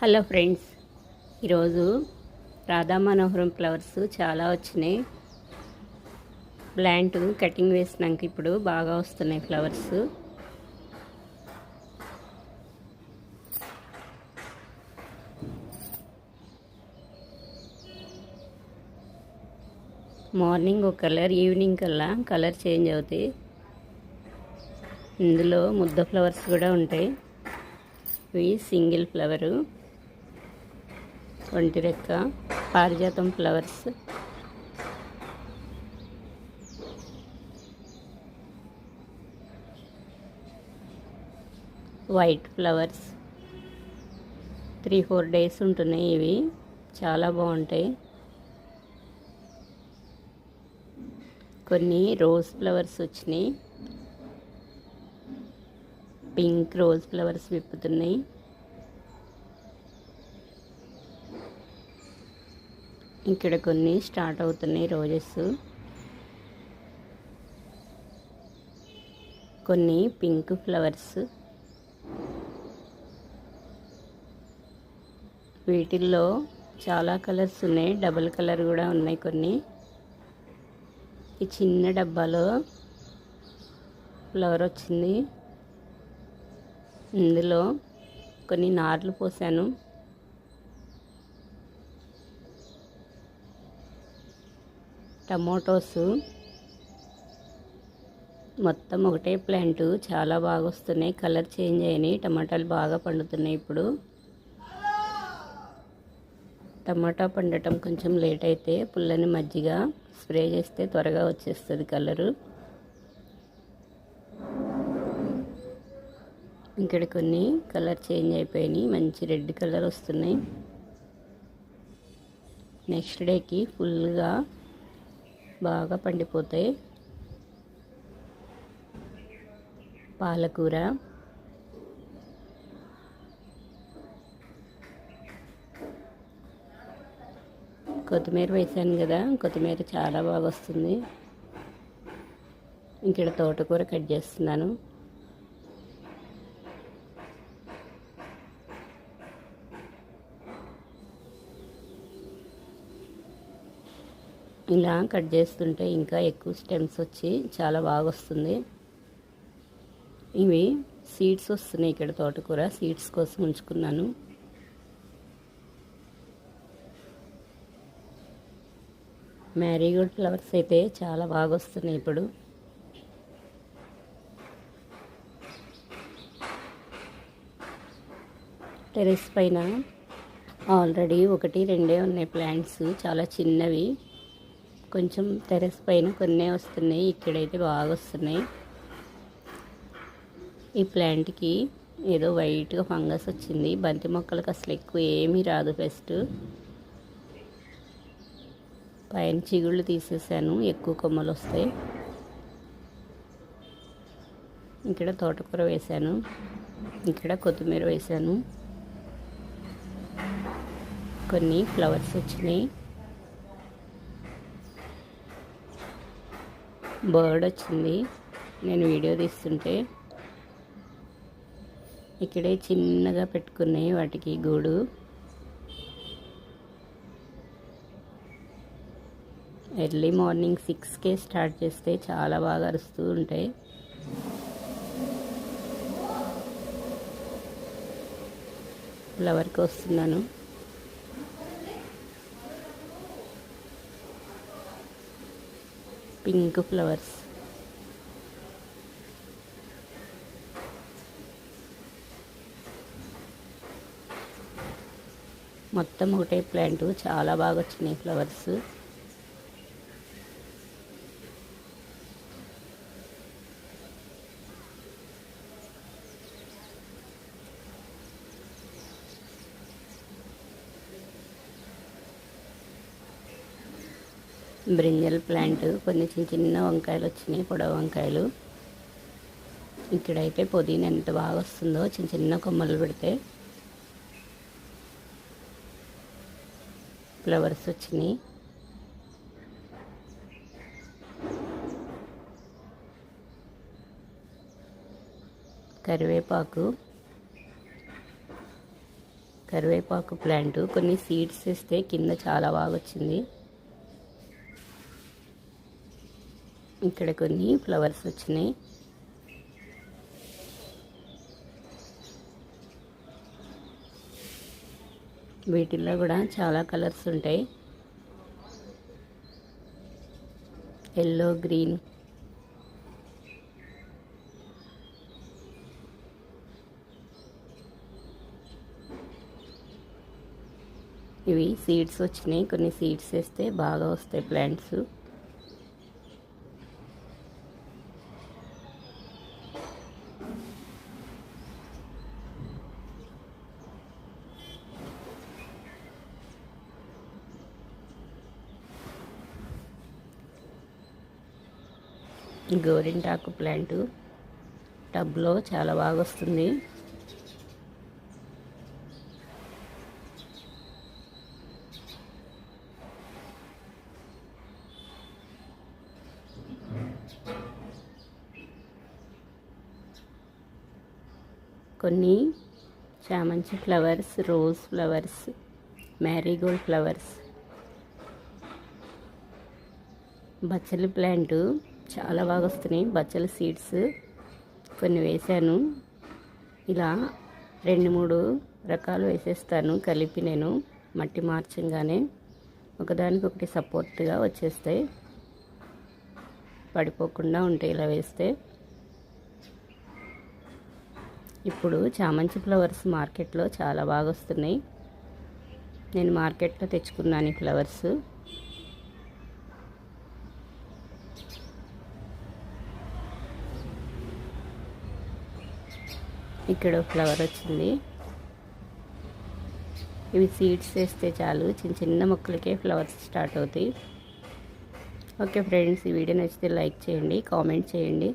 Hello friends, ఈరోజు రాధా మనోహరం flowers చాలా వచ్చినాయి. ప్లాంట్ కటింగ్ వేసినాక ఇప్పుడు బాగా వస్తున్నాయి ఫ్లవర్స్. మార్నింగ్ ఒక కలర్, ఈవినింగ్ కల్లా కలర్ చేంజ్ అవుతాయి. ఇందులో ముద్ద ఫ్లవర్స్ కూడా ఉంటాయి. ఇవి సింగిల్ ఫ్లవరు, ఒంటి రెక్క, పారిజాతం ఫ్లవర్స్. వైట్ ఫ్లవర్స్ 3-4 డేస్ ఉంటున్నాయి. ఇవి చాలా బాగుంటాయి. కొన్ని రోజ్ ఫ్లవర్స్ వచ్చినాయి. పింక్ రోజ్ ఫ్లవర్స్ విప్పుతున్నాయి. ఇక్కడ కొన్ని స్టార్ట్ అవుతున్నాయి రోజెస్. కొన్ని పింక్ ఫ్లవర్స్. వీటిల్లో చాలా కలర్స్ ఉన్నాయి, డబుల్ కలర్ కూడా ఉన్నాయి కొన్ని. ఈ చిన్న డబ్బాలో ఫ్లవర్ వచ్చింది. ఇందులో కొన్ని నార్లు పోసాను. టమోటోస్ మొత్తం ఒకటే ప్లాంట్, చాలా బాగా వస్తున్నాయి. కలర్ చేంజ్ అయినాయి. టమాటాలు బాగా పండుతున్నాయి. ఇప్పుడు టమాటా పండటం కొంచెం లేట్ అయితే పుల్లని మజ్జిగ స్ప్రే చేస్తే త్వరగా వచ్చేస్తుంది కలరు. ఇక్కడ కొన్ని కలర్ చేంజ్ అయిపోయినాయి. మంచి రెడ్ కలర్ వస్తున్నాయి. నెక్స్ట్ డేకి ఫుల్గా బాగా పండిపోతాయి. పాలకూర, కొత్తిమీర వేసాను కదా, కొత్తిమీర చాలా బాగా వస్తుంది. ఇక్కడ తోటకూర కట్ చేస్తున్నాను. ఇలా కట్ చేస్తుంటే ఇంకా ఎక్కువ స్టెమ్స్ వచ్చి చాలా బాగా వస్తుంది. ఇవి సీడ్స్ వస్తున్నాయి. ఇక్కడ తోటకూర సీడ్స్ కోసం ఉంచుకున్నాను. మ్యారీగోల్డ్ ఫ్లవర్స్ అయితే చాలా బాగా వస్తున్నాయి. ఇప్పుడు టెరెస్ పైన ఆల్రెడీ 1-2 ఉన్నాయి ప్లాంట్స్, చాలా చిన్నవి. కొంచెం టెరెస్ పైన కొన్ని వస్తున్నాయి. ఇక్కడైతే బాగా వస్తున్నాయి. ఈ ప్లాంట్కి ఏదో వైట్గా ఫంగస్ వచ్చింది. బంతి మొక్కలకు అసలు ఎక్కువ ఏమీ రాదు. ఫస్ట్ పైన చిగుళ్ళు తీసేసాను, ఎక్కువ కొమ్మలు వస్తాయి. ఇక్కడ తోటకూర వేసాను. ఇక్కడ కొత్తిమీర వేసాను. కొన్ని ఫ్లవర్స్ వచ్చినాయి. బర్డ్ వచ్చింది నేను వీడియో తీస్తుంటే. ఇక్కడే చిన్నగా పెట్టుకున్నాయి వాటికి గూడు. ఎర్లీ మార్నింగ్ 6కే స్టార్ట్ చేస్తే చాలా బాగా అరుస్తూ ఉంటాయి. ఫ్లవర్కి వస్తున్నాను. Pink flowers. మొత్తం ఒకటే ప్లాంట్, చాలా బాగా వచ్చినాయి ఫ్లవర్స్. బ్రింజల్ ప్లాంట్, కొన్ని చిన్న వంకాయలు వచ్చినాయి, పొడవు వంకాయలు. ఇక్కడైతే పుదీనా ఎంత బాగా వస్తుందో, చిన్న కొమ్మలు పెడితే. ఫ్లవర్స్ వచ్చినాయి. కరివేపాకు, కరివేపాకు ప్లాంట్ కొన్ని సీడ్స్ వేస్తే కింద చాలా బాగా వచ్చింది. ఇక్కడ కొన్ని ఫ్లవర్స్ వచ్చినాయి. వీటిల్లో కూడా చాలా కలర్స్ ఉంటాయి. ఎల్లో, గ్రీన్, ఇవి సీడ్స్ వచ్చినాయి. కొన్ని సీడ్స్ వేస్తే బాగా వస్తాయి ప్లాంట్స్. గోరింటాకు ప్లాంట్ టబ్లో చాలా బాగా వస్తుంది. కొన్ని చామంతి flowers, rose flowers, Marie Gold flowers, బచ్చలి ప్లాంట్ చాలా బాగా వస్తున్నాయి. బచ్చలి సీడ్స్ కొన్ని వేసాను. ఇలా 2-3 రకాలు వేసేస్తాను కలిపి. నేను మట్టి మార్చంగానే ఒకదానికొకటి సపోర్ట్గా వచ్చేస్తాయి, పడిపోకుండా ఉంటాయి ఇలా వేస్తే. ఇప్పుడు చామంతి ఫ్లవర్స్ మార్కెట్లో చాలా బాగా వస్తున్నాయి. నేను మార్కెట్లో తెచ్చుకున్నాను ఈ ఫ్లవర్స్. ఇక్కడ ఫ్లవర్ వచ్చింది. ఇవి సీడ్స్ వేస్తే చాలు, చిన్న చిన్న మొక్కలకే ఫ్లవర్స్ స్టార్ట్ అవుతాయి. ఓకే ఫ్రెండ్స్, ఈ వీడియో నచ్చితే లైక్ చేయండి, కామెంట్ చేయండి.